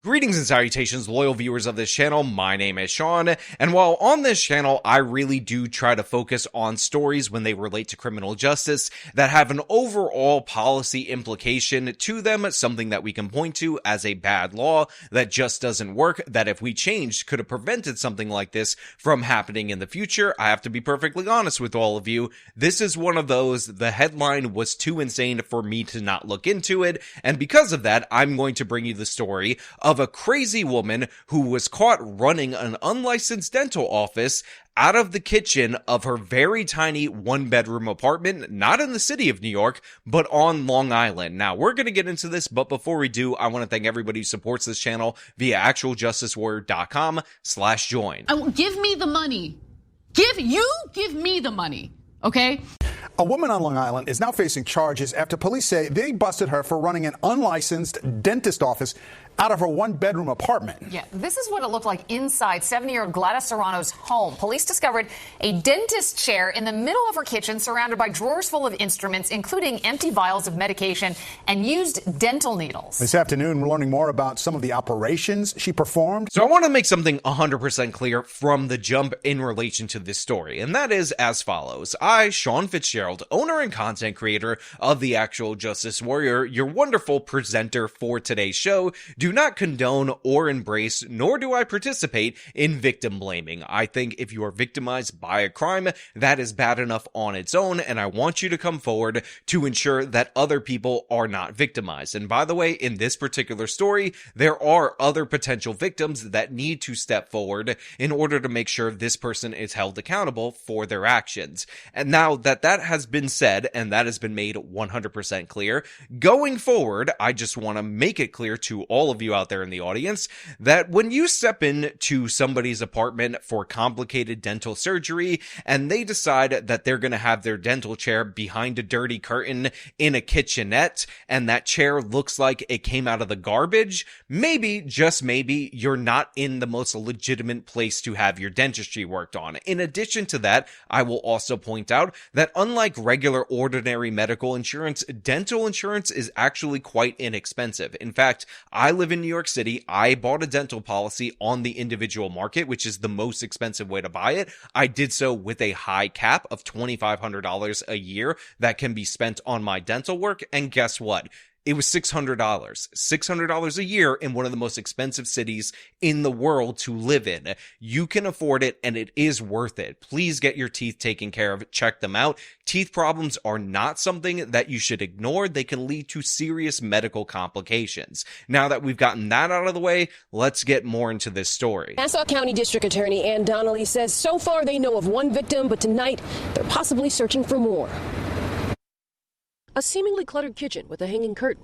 Greetings and salutations, loyal viewers of this channel. My name is Sean, and while on this channel, I really do try to focus on stories when they relate to criminal justice that have an overall policy implication to them, something that we can point to as a bad law that just doesn't work, that if we changed could have prevented something like this from happening in the future. I have to be perfectly honest with all of you. This is one of those. The headline was too insane for me to not look into it, and because of that, I'm going to bring you the story of a crazy woman who was caught running an unlicensed dental office out of the kitchen of her very tiny one-bedroom apartment, not in the city of New York, but on Long Island. Now, we're going to get into this, but before we do, I want to thank everybody who supports this channel via actualjusticewarrior.com/join. Give me the money. Give me the money, okay? A woman on Long Island is now facing charges after police say they busted her for running an unlicensed dentist office out of her one-bedroom apartment. Yeah, this is what it looked like inside 70-year-old Gladys Serrano's home. Police discovered a dentist chair in the middle of her kitchen surrounded by drawers full of instruments, including empty vials of medication and used dental needles. This afternoon, we're learning more about some of the operations she performed. So I want to make something 100% clear from the jump in relation to this story, and that is as follows. I, Sean Fitzgerald, owner and content creator of The Actual Justice Warrior, your wonderful presenter for today's show, do not condone or embrace, nor do I participate in victim blaming. I think if you are victimized by a crime, that is bad enough on its own, and I want you to come forward to ensure that other people are not victimized. And by the way, in this particular story, there are other potential victims that need to step forward in order to make sure this person is held accountable for their actions. And now that that has been said, and that has been made 100% clear, going forward, I just want to make it clear to all of you out there in the audience that when you step into somebody's apartment for complicated dental surgery and they decide that they're going to have their dental chair behind a dirty curtain in a kitchenette and that chair looks like it came out of the garbage, maybe, just maybe, you're not in the most legitimate place to have your dentistry worked on. In addition to that, I will also point out that unlike regular ordinary medical insurance, dental insurance is actually quite inexpensive. In fact, I live in New York City. I bought a dental policy on the individual market, which is the most expensive way to buy it. I did so with a high cap of $2,500 a year that can be spent on my dental work. And guess what? It was $600 a year in one of the most expensive cities in the world to live in. You can afford it and it is worth it. Please get your teeth taken care of. Check them out. Teeth problems are not something that you should ignore. They can lead to serious medical complications. Now that we've gotten that out of the way, let's get more into this story. Nassau County District Attorney Ann Donnelly says so far they know of one victim, but tonight they're possibly searching for more. A seemingly cluttered kitchen with a hanging curtain.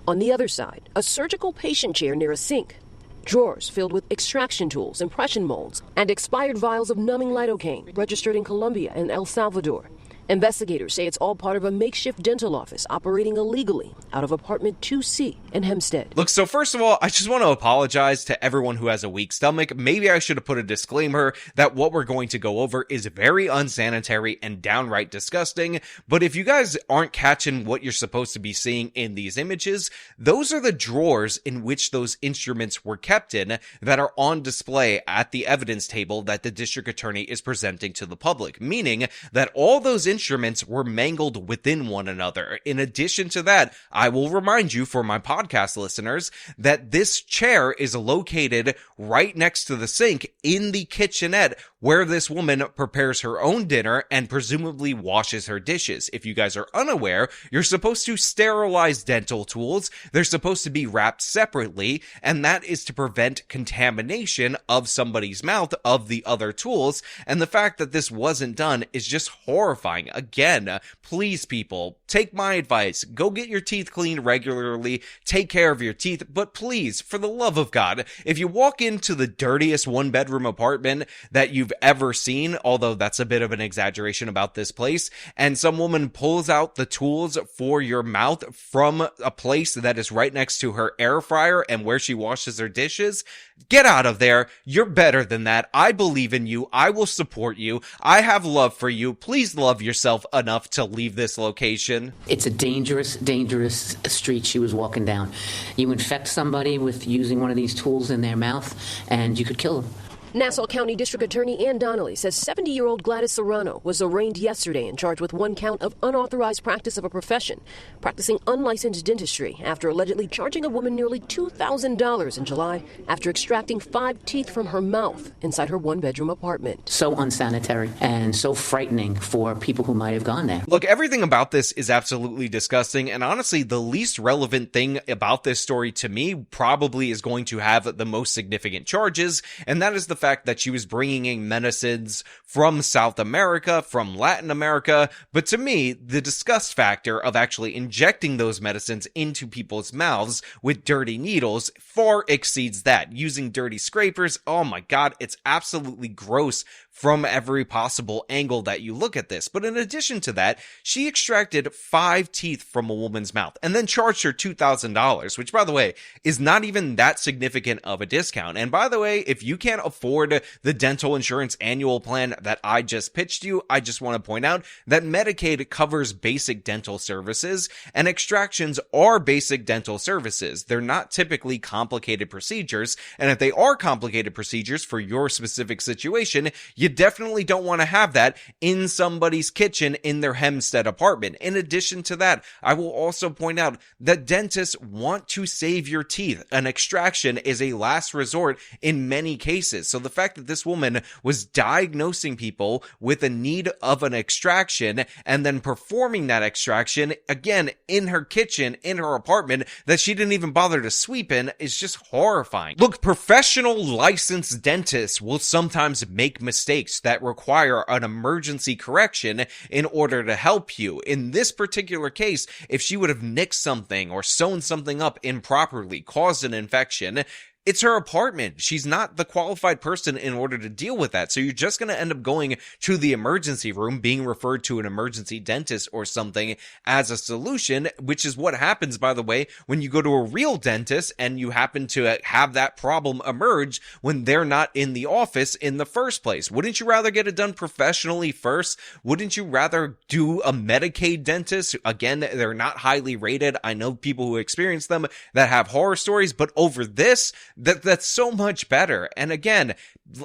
On the other side, a surgical patient chair near a sink. Drawers filled with extraction tools, impression molds, and expired vials of numbing lidocaine registered in Colombia and El Salvador. Investigators say it's all part of a makeshift dental office operating illegally out of apartment 2C in Hempstead. Look, so first of all, I just want to apologize to everyone who has a weak stomach. Maybe I should have put a disclaimer that what we're going to go over is very unsanitary and downright disgusting. But if you guys aren't catching what you're supposed to be seeing in these images, those are the drawers in which those instruments were kept in that are on display at the evidence table that the district attorney is presenting to the public, meaning that all those instruments were mangled within one another. In addition to that, I will remind you for my podcast listeners that this chair is located right next to the sink in the kitchenette where this woman prepares her own dinner and presumably washes her dishes. If you guys are unaware, you're supposed to sterilize dental tools. They're supposed to be wrapped separately, and that is to prevent contamination of somebody's mouth of the other tools. And the fact that this wasn't done is just horrifying. Again, please people, take my advice. Go get your teeth cleaned regularly. Take care of your teeth. But please, for the love of God, if you walk into the dirtiest one-bedroom apartment that you've you've ever seen, although that's a bit of an exaggeration about this place, and some woman pulls out the tools for your mouth from a place that is right next to her air fryer and where she washes her dishes, get out of there. You're better than that. I believe in you. I will support you. I have love for you. Please love yourself enough to leave this location. It's a dangerous, dangerous street she was walking down. You infect somebody with using one of these tools in their mouth, and you could kill them. Nassau County District Attorney Ann Donnelly says 70-year-old Gladys Serrano was arraigned yesterday and charged with 1 count of unauthorized practice of a profession, practicing unlicensed dentistry after allegedly charging a woman nearly $2,000 in July after extracting 5 teeth from her mouth inside her 1-bedroom apartment. So unsanitary and so frightening for people who might have gone there. Look, everything about this is absolutely disgusting, and honestly, the least relevant thing about this story to me probably is going to have the most significant charges, and that is the fact that she was bringing in medicines from South America, from Latin America, but to me, the disgust factor of actually injecting those medicines into people's mouths with dirty needles far exceeds that. Using dirty scrapers, oh my god, it's absolutely gross from every possible angle that you look at this. But in addition to that, she extracted 5 teeth from a woman's mouth and then charged her $2,000, which, by the way, is not even that significant of a discount. And by the way, if you can't afford the dental insurance annual plan that I just pitched you, I just want to point out that Medicaid covers basic dental services, and extractions are basic dental services. They're not typically complicated procedures, and if they are complicated procedures for your specific situation, you definitely don't want to have that in somebody's kitchen in their Hempstead apartment. In addition to that, I will also point out that dentists want to save your teeth. An extraction is a last resort in many cases. So the fact that this woman was diagnosing people with a need of an extraction and then performing that extraction again in her kitchen, in her apartment that she didn't even bother to sweep in is just horrifying. Look, professional licensed dentists will sometimes make mistakes that require an emergency correction in order to help you. In this particular case, if she would have nicked something or sewn something up improperly, caused an infection, it's her apartment. She's not the qualified person in order to deal with that. So you're just going to end up going to the emergency room, being referred to an emergency dentist or something as a solution, which is what happens, by the way, when you go to a real dentist and you happen to have that problem emerge when they're not in the office in the first place. Wouldn't you rather get it done professionally first? Wouldn't you rather do a Medicaid dentist? Again, they're not highly rated. I know people who experience them that have horror stories, but over this, that's so much better. And again,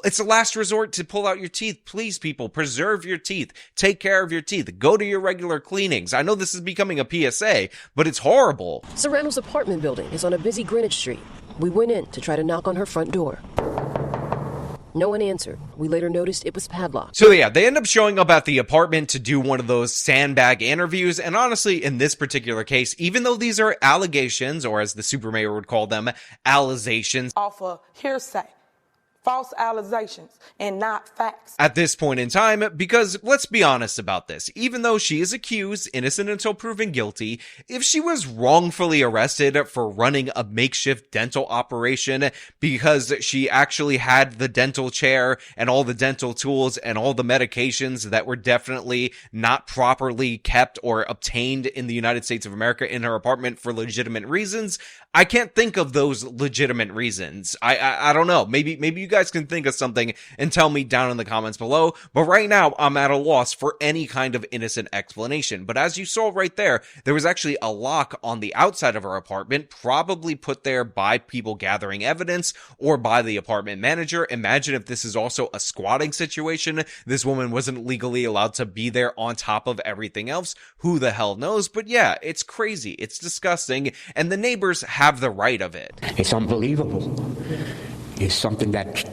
it's a last resort to pull out your teeth. Please, people, preserve your teeth. Take care of your teeth. Go to your regular cleanings. I know this is becoming a PSA, but it's horrible. Serrano's apartment building is on a busy Greenwich Street. We went in to try to knock on her front door. No one answered. We later noticed it was padlocked. So yeah, they end up showing up at the apartment to do one of those sandbag interviews. And honestly, in this particular case, even though these are allegations, or as the super mayor would call them, alizations, off of hearsay, false allegations, and not facts. At this point in time, because let's be honest about this, even though she is accused, innocent until proven guilty, if she was wrongfully arrested for running a makeshift dental operation because she actually had the dental chair and all the dental tools and all the medications that were definitely not properly kept or obtained in the United States of America in her apartment for legitimate reasons, I can't think of those legitimate reasons. I don't know. Maybe you guys can think of something and tell me down in the comments below. But right now, I'm at a loss for any kind of innocent explanation. But as you saw right there was actually a lock on the outside of her apartment, probably put there by people gathering evidence or by the apartment manager. Imagine if this is also a squatting situation. This woman wasn't legally allowed to be there on top of everything else. Who the hell knows? But yeah, it's crazy. It's disgusting. And the neighbors have the right of it. It's unbelievable. It's something that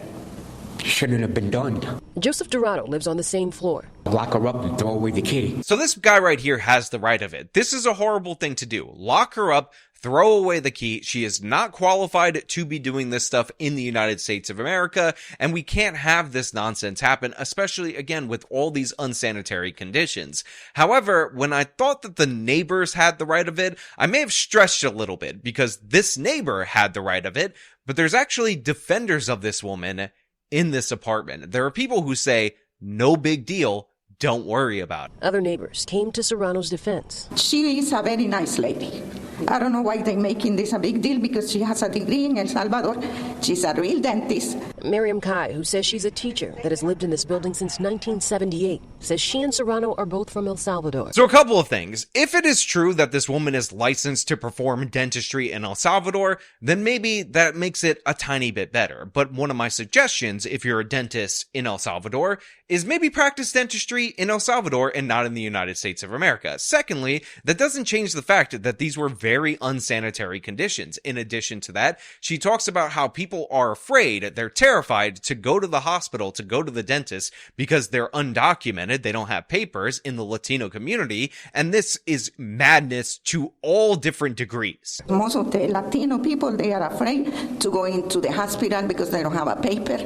shouldn't have been done. Joseph Dorado lives on the same floor. Lock her up and throw away the key. So this guy right here has the right of it. This is a horrible thing to do. Lock her up, throw away the key. She is not qualified to be doing this stuff in the United States of America, and we can't have this nonsense happen, especially, again, with all these unsanitary conditions. However, when I thought that the neighbors had the right of it, I may have stretched a little bit, because this neighbor had the right of it, but there's actually defenders of this woman in this apartment. There are people who say, no big deal, don't worry about it. Other neighbors came to Serrano's defense. She is a very nice lady. I don't know why they're making this a big deal because she has a degree in El Salvador. She's a real dentist. Miriam Kai, who says she's a teacher that has lived in this building since 1978, says she and Serrano are both from El Salvador. So a couple of things. If it is true that this woman is licensed to perform dentistry in El Salvador, then maybe that makes it a tiny bit better. But one of my suggestions, if you're a dentist in El Salvador, is maybe practice dentistry in El Salvador and not in the United States of America. Secondly, that doesn't change the fact that these were very unsanitary conditions. In addition to that, she talks about how people are afraid, they're terrified to go to the hospital, to go to the dentist, because they're undocumented, they don't have papers in the Latino community, and this is madness to all different degrees. Most of the Latino people, they are afraid to go into the hospital because they don't have a paper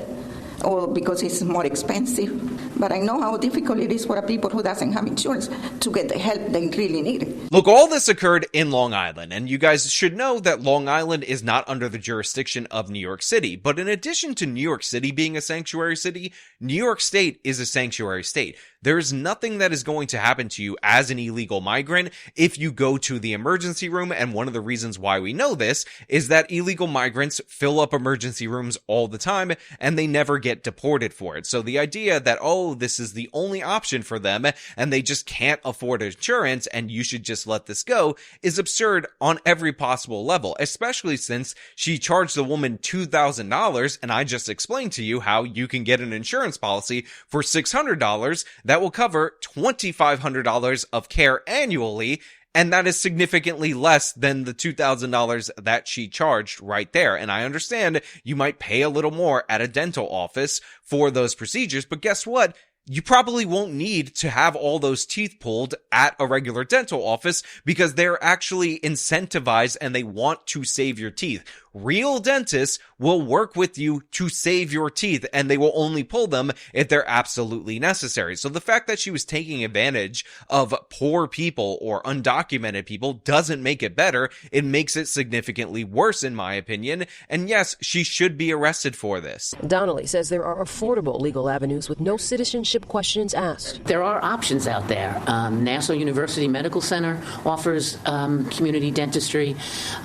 or because it's more expensive. But I know how difficult it is for people who doesn't have insurance to get the help they really need. Look, all this occurred in Long Island, and you guys should know that Long Island is not under the jurisdiction of New York City. But in addition to New York City being a sanctuary city, New York State is a sanctuary state. There is nothing that is going to happen to you as an illegal migrant if you go to the emergency room, and one of the reasons why we know this is that illegal migrants fill up emergency rooms all the time, and they never get deported for it. So the idea that, oh, this is the only option for them, and they just can't afford insurance, and you should just let this go, is absurd on every possible level, especially since she charged the woman $2,000, and I just explained to you how you can get an insurance policy for $600 that will cover $2,500 of care annually, and that is significantly less than the $2,000 that she charged right there. And I understand you might pay a little more at a dental office for those procedures, but guess what? You probably won't need to have all those teeth pulled at a regular dental office because they're actually incentivized and they want to save your teeth. Real dentists will work with you to save your teeth, and they will only pull them if they're absolutely necessary. So the fact that she was taking advantage of poor people or undocumented people doesn't make it better. It makes it significantly worse, in my opinion. And yes, she should be arrested for this. Donnelly says there are affordable legal avenues with no citizenship questions asked. There are options out there. Nassau University Medical Center offers community dentistry.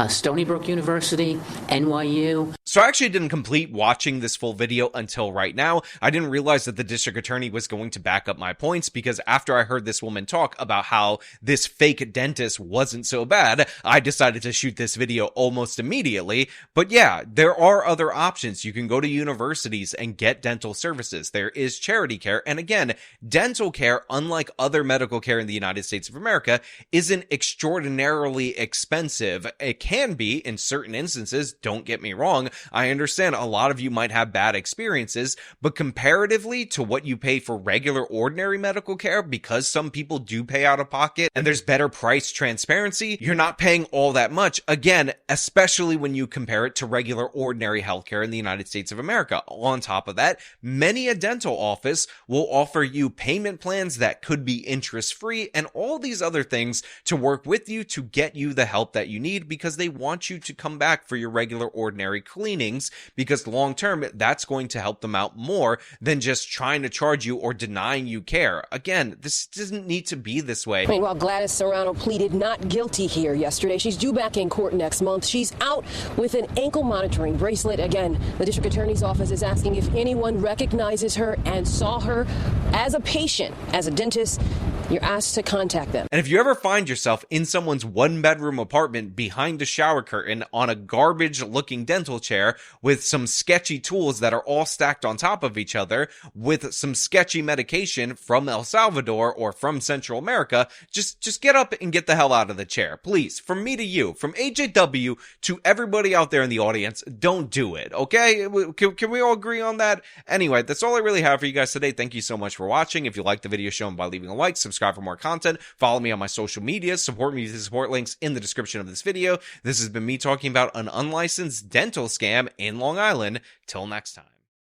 Stony Brook University, NYU. So I actually didn't complete watching this full video until right now. I didn't realize that the district attorney was going to back up my points, because after I heard this woman talk about how this fake dentist wasn't so bad, I decided to shoot this video almost immediately. But yeah, there are other options. You can go to universities and get dental services. There is charity care. And again, dental care, unlike other medical care in the United States of America, isn't extraordinarily expensive. It can be in certain instances. Don't get me wrong. I understand a lot of you might have bad experiences, but comparatively to what you pay for regular ordinary medical care, because some people do pay out of pocket and there's better price transparency, you're not paying all that much. Again, especially when you compare it to regular ordinary healthcare in the United States of America. On top of that, many a dental office will offer you payment plans that could be interest-free and all these other things to work with you to get you the help that you need, because they want you to come back for your regular ordinary cleanings, because long term that's going to help them out more than just trying to charge you or denying you care. Again, this doesn't need to be this way. Meanwhile, Gladys Serrano pleaded not guilty here yesterday. She's due back in court next month. She's out with an ankle monitoring bracelet. Again, the district attorney's office is asking if anyone recognizes her and saw her as a patient, as a dentist. You're asked to contact them. And if you ever find yourself in someone's one-bedroom apartment behind a shower curtain on a garbage-looking dental chair with some sketchy tools that are all stacked on top of each other with some sketchy medication from El Salvador or from Central America, just get up and get the hell out of the chair. Please, from me to you, from AJW to everybody out there in the audience, don't do it, okay? Can we all agree on that? Anyway, that's all I really have for you guys today. Thank you so much for watching. If you liked the video, show them by leaving a like, subscribe for more content, follow me on my social media, support me with the support links in the description of this video. This has been me talking about an unlicensed dental scam in Long Island. Till next time.